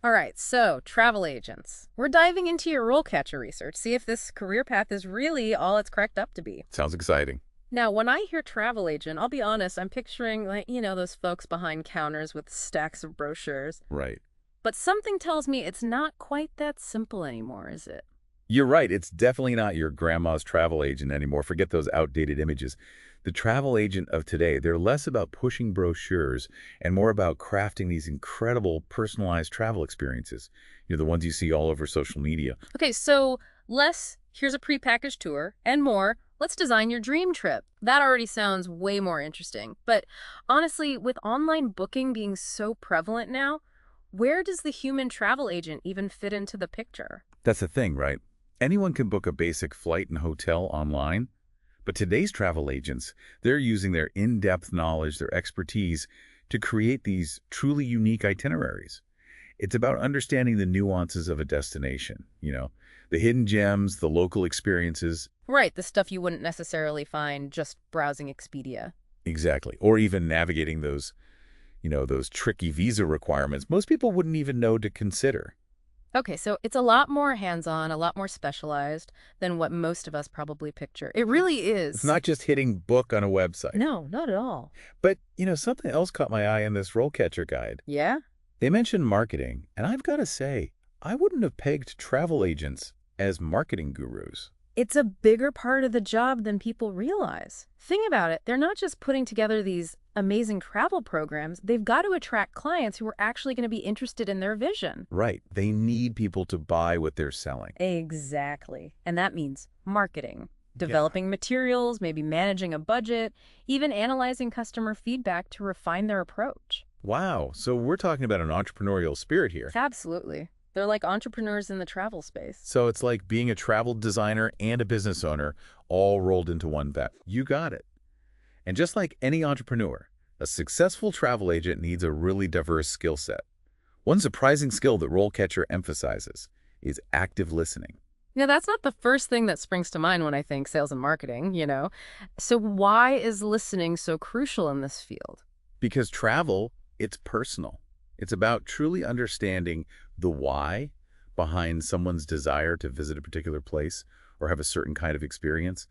All right, so travel agents. We're diving into your RoleCatcher research, see if this career path is really all it's cracked up to be. Sounds exciting. Now, when I hear travel agent, I'll be honest, I'm picturing, those folks behind counters with stacks of brochures. Right. But something tells me it's not quite that simple anymore, is it? You're right. It's definitely not your grandma's travel agent anymore. Forget those outdated images. The travel agent of today, they're less about pushing brochures and more about crafting these incredible personalized travel experiences. The ones you see all over social media. Okay, so less, here's a prepackaged tour, and more, let's design your dream trip. That already sounds way more interesting. But honestly, with online booking being so prevalent now, where does the human travel agent even fit into the picture? That's the thing, right? Anyone can book a basic flight and hotel online, but today's travel agents, they're using their in-depth knowledge, their expertise, to create these truly unique itineraries. It's about understanding the nuances of a destination, the hidden gems, the local experiences. Right, the stuff you wouldn't necessarily find just browsing Expedia. Exactly. Or even navigating those tricky visa requirements most people wouldn't even know to consider. Okay, so it's a lot more hands-on, a lot more specialized than what most of us probably picture. It really It's is. not just hitting book on a website. No, not at all. But, something else caught my eye in this RoleCatcher guide. Yeah? They mentioned marketing, and I've got to say, I wouldn't have pegged travel agents as marketing gurus. It's a bigger part of the job than people realize. Think about it. They're not just putting together these amazing travel programs. They've got to attract clients who are actually going to be interested in their vision. Right. They need people to buy what they're selling. Exactly. And that means marketing, Yeah. developing materials, maybe managing a budget, even analyzing customer feedback to refine their approach. Wow. So we're talking about an entrepreneurial spirit here. Absolutely. They're like entrepreneurs in the travel space. So it's like being a travel designer and a business owner all rolled into one vat. You got it. And just like any entrepreneur, a successful travel agent needs a really diverse skill set. One surprising skill that RoleCatcher emphasizes is active listening. Now, that's not the first thing that springs to mind when I think sales and marketing. So why is listening so crucial in this field? Because travel, it's personal. It's about truly understanding the why behind someone's desire to visit a particular place or have a certain kind of experience.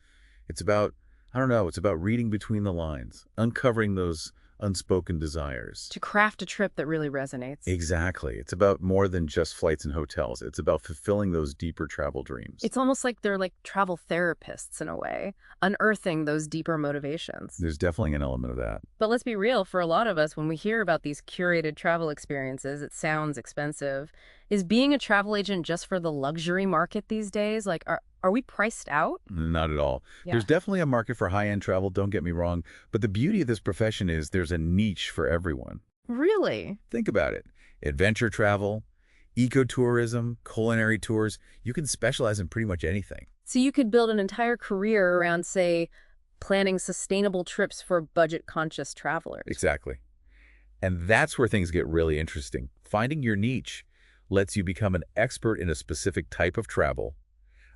It's about, I don't know, it's about reading between the lines, uncovering those unspoken desires. To craft a trip that really resonates. Exactly. It's about more than just flights and hotels. It's about fulfilling those deeper travel dreams. It's almost like they're like travel therapists in a way, unearthing those deeper motivations. There's definitely an element of that. But let's be real, for a lot of us, when we hear about these curated travel experiences, it sounds expensive. Is being a travel agent just for the luxury market these days? Like, are we priced out? Not at all. Yeah. There's definitely a market for high-end travel, don't get me wrong, but the beauty of this profession is there's a niche for everyone. Really? Think about it. Adventure travel, ecotourism, culinary tours, you can specialize in pretty much anything. So you could build an entire career around, say, planning sustainable trips for budget-conscious travelers. Exactly. And that's where things get really interesting. Finding your niche lets you become an expert in a specific type of travel,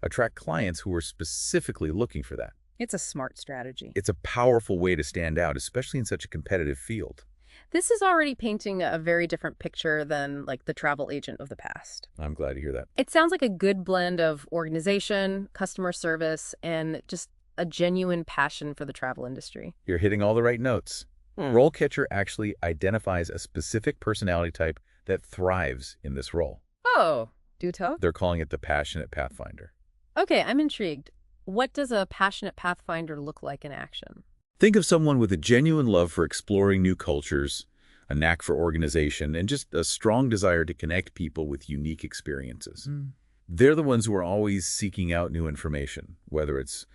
attract clients who are specifically looking for that. It's a smart strategy. It's a powerful way to stand out, especially in such a competitive field. This is already painting a very different picture than like the travel agent of the past. I'm glad to hear that. It sounds like a good blend of organization, customer service, and just a genuine passion for the travel industry. You're hitting all the right notes. RoleCatcher actually identifies a specific personality type that thrives in this role. Oh, do tell? They're calling it the passionate pathfinder. Okay, I'm intrigued. What does a passionate pathfinder look like in action? Think of someone with a genuine love for exploring new cultures, a knack for organization, and just a strong desire to connect people with unique experiences. They're the ones who are always seeking out new information, whether it's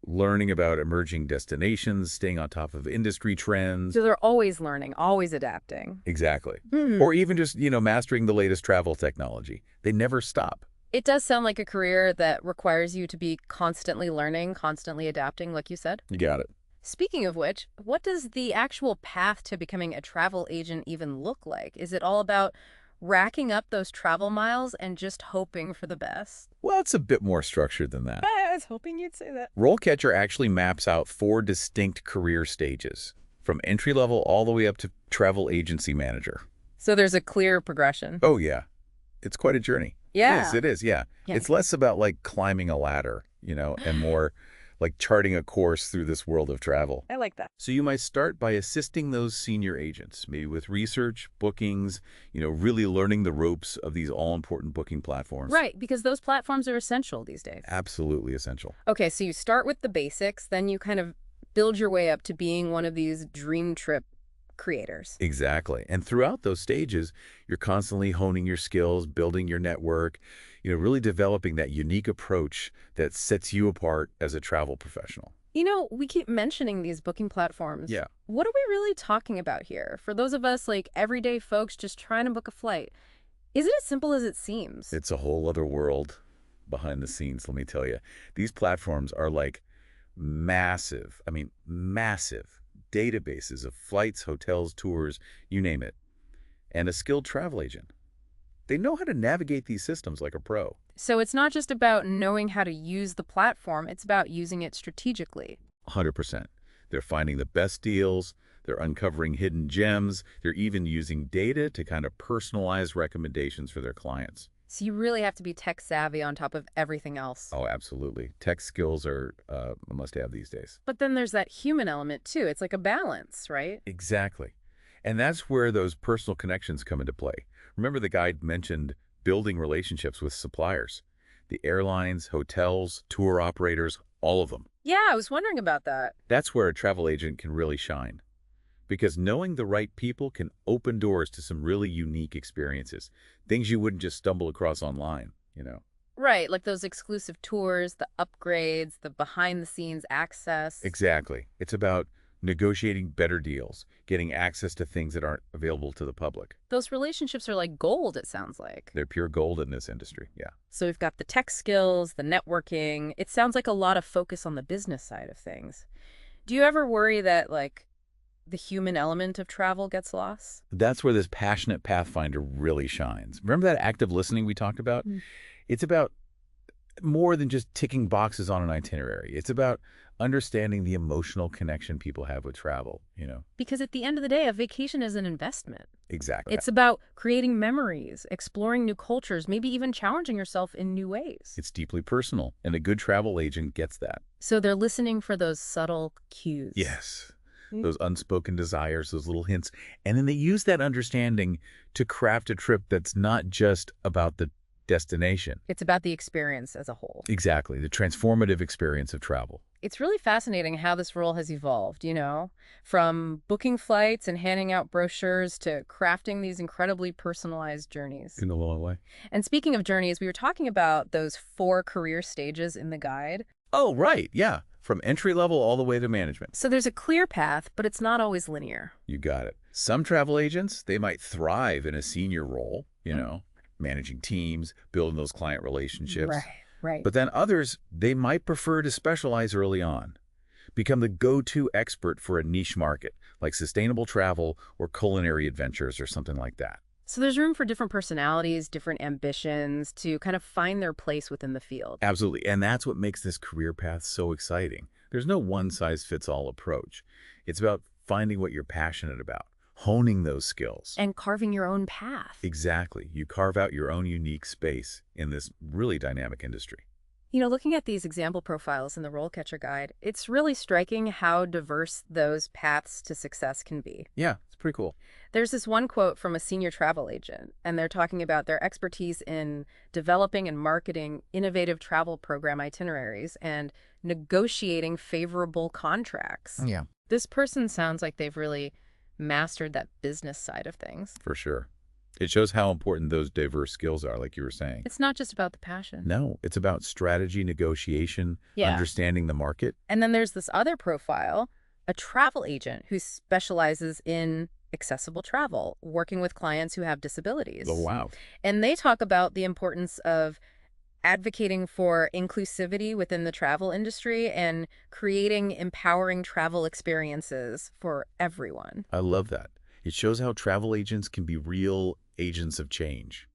learning about emerging destinations, staying on top of industry trends. So they're always learning, always adapting. Exactly. Or even just, mastering the latest travel technology. They never stop. It does sound like a career that requires you to be constantly learning, constantly adapting, like you said. You got it. Speaking of which, what does the actual path to becoming a travel agent even look like? Is it all about racking up those travel miles and just hoping for the best? Well, it's a bit more structured than that. I was hoping you'd say that. RoleCatcher actually maps out 4 distinct career stages, from entry-level all the way up to travel agency manager. So there's a clear progression. Oh, yeah. It's quite a journey. Yeah. It is, yeah. Yeah. It's less about like climbing a ladder, and more like charting a course through this world of travel. I like that. So you might start by assisting those senior agents, maybe with research, bookings, really learning the ropes of these all-important booking platforms. Right, because those platforms are essential these days. Absolutely essential. Okay, so you start with the basics, then you kind of build your way up to being one of these dream trip creators. Exactly. And throughout those stages, you're constantly honing your skills, building your network, really developing that unique approach that sets you apart as a travel professional. We keep mentioning these booking platforms. Yeah. What are we really talking about here? For those of us like everyday folks just trying to book a flight, is it as simple as it seems? It's a whole other world behind the scenes, let me tell you. These platforms are like massive, massive databases of flights, hotels, tours, you name it. And a skilled travel agent. They know how to navigate these systems like a pro. So it's not just about knowing how to use the platform, it's about using it strategically. 100%. They're finding the best deals, they're uncovering hidden gems, they're even using data to kind of personalize recommendations for their clients. So you really have to be tech savvy on top of everything else. Oh, absolutely. Tech skills are a must-have these days. But then there's that human element too. It's like a balance, right? Exactly. And that's where those personal connections come into play. Remember the guide mentioned building relationships with suppliers. The airlines, hotels, tour operators, all of them. Yeah, I was wondering about that. That's where a travel agent can really shine. Because knowing the right people can open doors to some really unique experiences. Things you wouldn't just stumble across online. Right, like those exclusive tours, the upgrades, the behind-the-scenes access. Exactly. It's about negotiating better deals, getting access to things that aren't available to the public. Those relationships are like gold, it sounds like. They're pure gold in this industry, yeah. So we've got the tech skills, the networking. It sounds like a lot of focus on the business side of things. Do you ever worry that, like, the human element of travel gets lost? That's where this passionate pathfinder really shines. Remember that active listening we talked about? It's about more than just ticking boxes on an itinerary. It's about understanding the emotional connection people have with travel. Because at the end of the day, a vacation is an investment. Exactly. It's about creating memories, exploring new cultures, maybe even challenging yourself in new ways. It's deeply personal, and a good travel agent gets that. So they're listening for those subtle cues. Yes. Those unspoken desires, those little hints. And then they use that understanding to craft a trip that's not just about the destination. It's about the experience as a whole. Exactly. The transformative experience of travel. It's really fascinating how this role has evolved, from booking flights and handing out brochures to crafting these incredibly personalized journeys. In a long way. And speaking of journeys, we were talking about those 4 career stages in the guide. Oh, right. Yeah. From entry level all the way to management. So there's a clear path, but it's not always linear. You got it. Some travel agents, they might thrive in a senior role, managing teams, building those client relationships. Right. But then others, they might prefer to specialize early on, become the go-to expert for a niche market, like sustainable travel or culinary adventures or something like that. So there's room for different personalities, different ambitions to kind of find their place within the field. Absolutely. And that's what makes this career path so exciting. There's no one-size-fits-all approach. It's about finding what you're passionate about, honing those skills. And carving your own path. Exactly. You carve out your own unique space in this really dynamic industry. Looking at these example profiles in the RoleCatcher guide, it's really striking how diverse those paths to success can be. Yeah, it's pretty cool. There's this one quote from a senior travel agent, and they're talking about their expertise in developing and marketing innovative travel program itineraries and negotiating favorable contracts. Yeah. This person sounds like they've really mastered that business side of things. For sure. It shows how important those diverse skills are, like you were saying. It's not just about the passion. No, it's about strategy, negotiation, understanding the market. And then there's this other profile, a travel agent who specializes in accessible travel, working with clients who have disabilities. Oh, wow. And they talk about the importance of advocating for inclusivity within the travel industry and creating empowering travel experiences for everyone. I love that. It shows how travel agents can be real agents of change,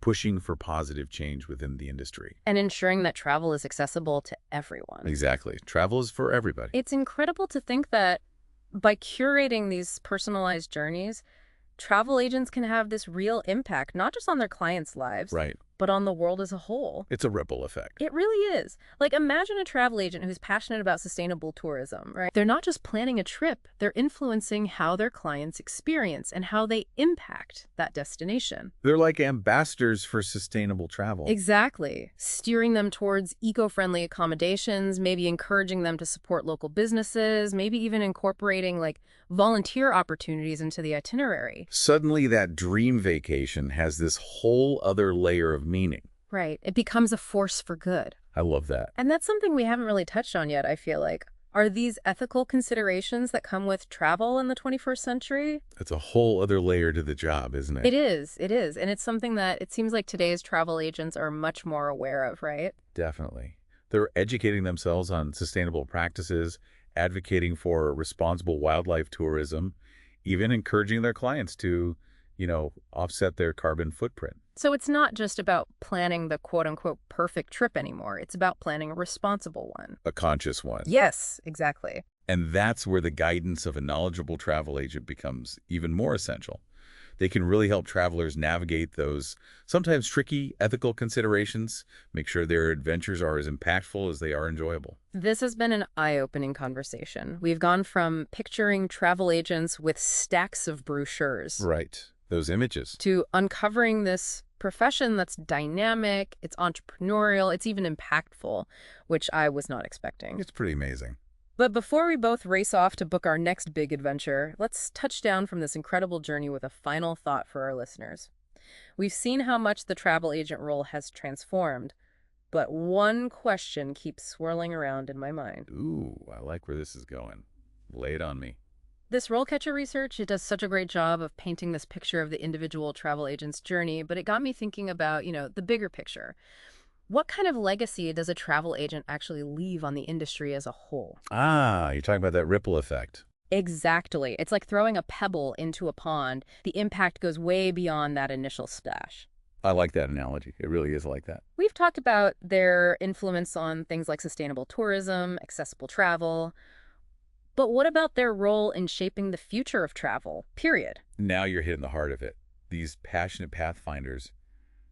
pushing for positive change within the industry. And ensuring that travel is accessible to everyone. Exactly. Travel is for everybody. It's incredible to think that by curating these personalized journeys, travel agents can have this real impact, not just on their clients' lives, Right. but on the world as a whole. It's a ripple effect. It really is. Like, imagine a travel agent who's passionate about sustainable tourism, right? They're not just planning a trip, they're influencing how their clients experience and how they impact that destination. They're like ambassadors for sustainable travel. Exactly. Steering them towards eco-friendly accommodations, maybe encouraging them to support local businesses, maybe even incorporating like volunteer opportunities into the itinerary. Suddenly, that dream vacation has this whole other layer of meaning. Right. It becomes a force for good. I love that. And that's something we haven't really touched on yet, I feel like. Are these ethical considerations that come with travel in the 21st century? It's a whole other layer to the job, isn't it? It is. It is. And it's something that it seems like today's travel agents are much more aware of, right? Definitely. They're educating themselves on sustainable practices, advocating for responsible wildlife tourism, even encouraging their clients to, offset their carbon footprint. So it's not just about planning the quote-unquote perfect trip anymore. It's about planning a responsible one. A conscious one. Yes, exactly. And that's where the guidance of a knowledgeable travel agent becomes even more essential. They can really help travelers navigate those sometimes tricky ethical considerations, make sure their adventures are as impactful as they are enjoyable. This has been an eye-opening conversation. We've gone from picturing travel agents with stacks of brochures Right. Those images. to uncovering this profession that's dynamic, it's entrepreneurial, it's even impactful, which I was not expecting. It's pretty amazing. But before we both race off to book our next big adventure, let's touch down from this incredible journey with a final thought for our listeners. We've seen how much the travel agent role has transformed, but one question keeps swirling around in my mind. Ooh, I like where this is going. Lay it on me. This RoleCatcher research, it does such a great job of painting this picture of the individual travel agent's journey, but it got me thinking about, the bigger picture. What kind of legacy does a travel agent actually leave on the industry as a whole? Ah, you're talking about that ripple effect. Exactly. It's like throwing a pebble into a pond. The impact goes way beyond that initial splash. I like that analogy. It really is like that. We've talked about their influence on things like sustainable tourism, accessible travel. But what about their role in shaping the future of travel, period? Now you're hitting the heart of it. These passionate pathfinders,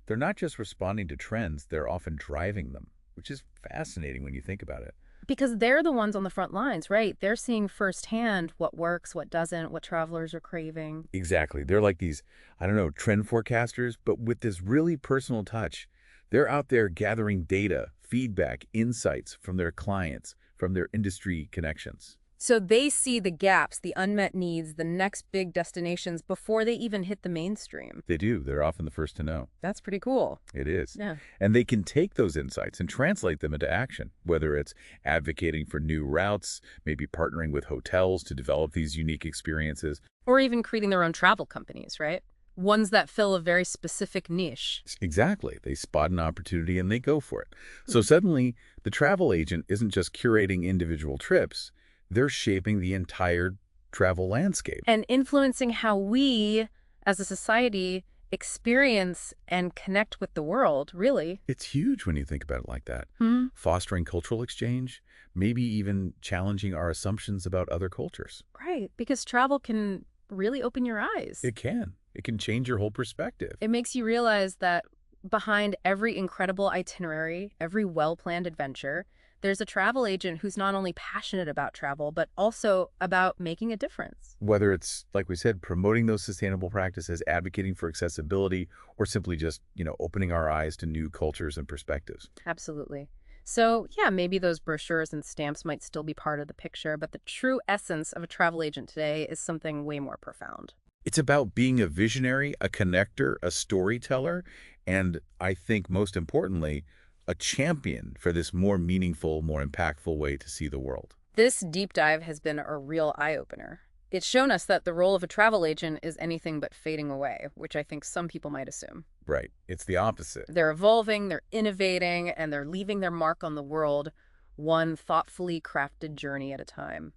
they're not just responding to trends, they're often driving them, which is fascinating when you think about it. Because they're the ones on the front lines, right? They're seeing firsthand what works, what doesn't, what travelers are craving. Exactly. They're like these, I don't know, trend forecasters, but with this really personal touch. They're out there gathering data, feedback, insights from their clients, from their industry connections. So they see the gaps, the unmet needs, the next big destinations before they even hit the mainstream. They do. They're often the first to know. That's pretty cool. It is. Yeah. And they can take those insights and translate them into action, whether it's advocating for new routes, maybe partnering with hotels to develop these unique experiences. Or even creating their own travel companies, right? Ones that fill a very specific niche. Exactly. They spot an opportunity and they go for it. So suddenly, the travel agent isn't just curating individual trips, they're shaping the entire travel landscape. And influencing how we, as a society, experience and connect with the world, really. It's huge when you think about it like that. Hmm. Fostering cultural exchange, maybe even challenging our assumptions about other cultures. Right, because travel can really open your eyes. It can. It can change your whole perspective. It makes you realize that behind every incredible itinerary, every well-planned adventure, there's a travel agent who's not only passionate about travel, but also about making a difference. Whether it's, like we said, promoting those sustainable practices, advocating for accessibility, or simply just, opening our eyes to new cultures and perspectives. Absolutely. So, yeah, maybe those brochures and stamps might still be part of the picture, but the true essence of a travel agent today is something way more profound. It's about being a visionary, a connector, a storyteller, and I think most importantly, a champion for this more meaningful, more impactful way to see the world. This deep dive has been a real eye-opener. It's shown us that the role of a travel agent is anything but fading away, which I think some people might assume. Right. It's the opposite. They're evolving, they're innovating, and they're leaving their mark on the world, one thoughtfully crafted journey at a time.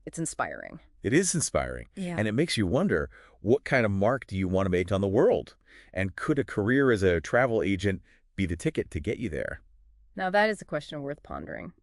It's inspiring. It is inspiring. Yeah. And it makes you wonder, what kind of mark do you want to make on the world? And could a career as a travel agent be the ticket to get you there? Now that is a question worth pondering.